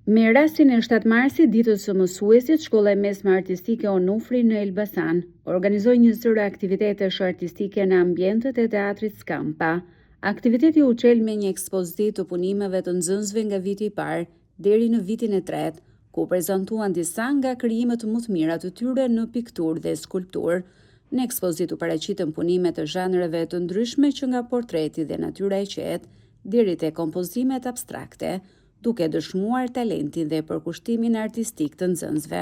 Me rastin e 7 marsit, ditës së mësuesit, Shkolla e Mesme Artistike Onufri në Elbasan organizoi një zërë aktivitetesh artistike në ambientet e teatrit Skampa. Aktiviteti u çel me një ekspozitë të punimeve të nxënësve nga viti i parë deri në vitin e tretë, ku prezantuan disa nga krijimet më të mira të tyre në pikturë dhe skulpturë. Në ekspozitë u paraqitën punime të zhanreve të ndryshme që nga portreti dhe natyra e qetë deri te kompozimet abstrakte, duke dëshmuar talentin dhe përkushtimin artistik të nxënësve.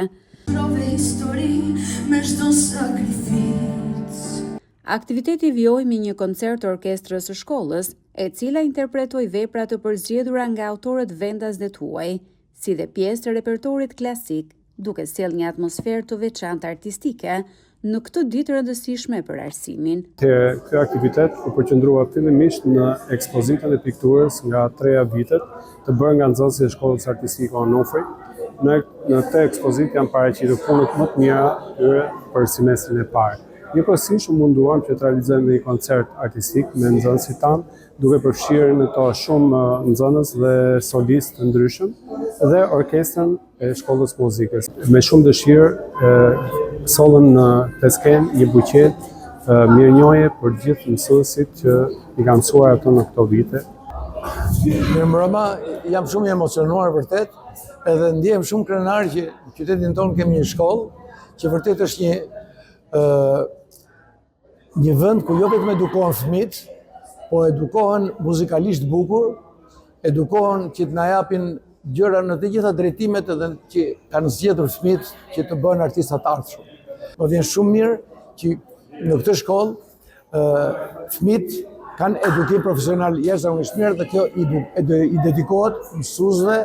Aktiviteti vjoi me një koncert të orkestrës së shkollës, e cila interpretoi vepra të përzgjedhura nga autorët vendas dhe tuaj, si dhe pjesë të repertorit klasik, duke sjellë një atmosferë të veçantë artistike në këtë ditë rëndësishme për arsimin. Ky aktivitet u përqendrua fillimisht në ekspozitën e pikturës nga 3 vitet të bërë nga nxënësit e Shkollës Artistike Onufri. Në këtë ekspozitë janë paraqitur punët më të mira tyre për semestrin e parë. Njëkohësisht u munduam që të realizojmë një koncert artistik me nxënësit tanë, duke përfshirë në to shumë nxënës dhe solistë të ndryshëm dhe orkestrën e Shkollës Muzikës. Me shumë dëshirë sollëm në skenë një buqet mirënjohje për gjithë mësuesit që i kanë mësuar ato në këto vite. Mirëmbrëma, jam shumë i emocionuar vërtet, edhe ndjehem shumë krenar që në qytetin tonë kemi një shkollë që vërtet është një vend ku jo vetëm edukohen fëmijët, po edukohen muzikalisht bukur, edukohen që të na japin gjëra në të gjitha drejtimet edhe që kanë zgjedhur fëmijët që të bëhen artista të ardhshëm. Më vjen shumë mirë që në këtë shkollë fëmijët kanë edukim profesional jashtëzakonisht mirë dhe kjo i dedikohet mësuesve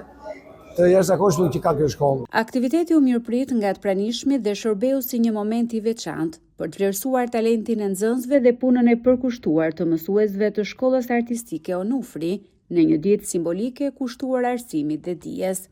të jashtëzakonshëm që ka kjo shkollë. Aktiviteti u mirëprit nga të pranishmit dhe shërbeu si një moment i veçantë për të vlerësuar talentin e nxënësve dhe punën e përkushtuar të mësuesve të Shkollës Artistike Onufri në një ditë simbolike kushtuar arsimit dhe dijes.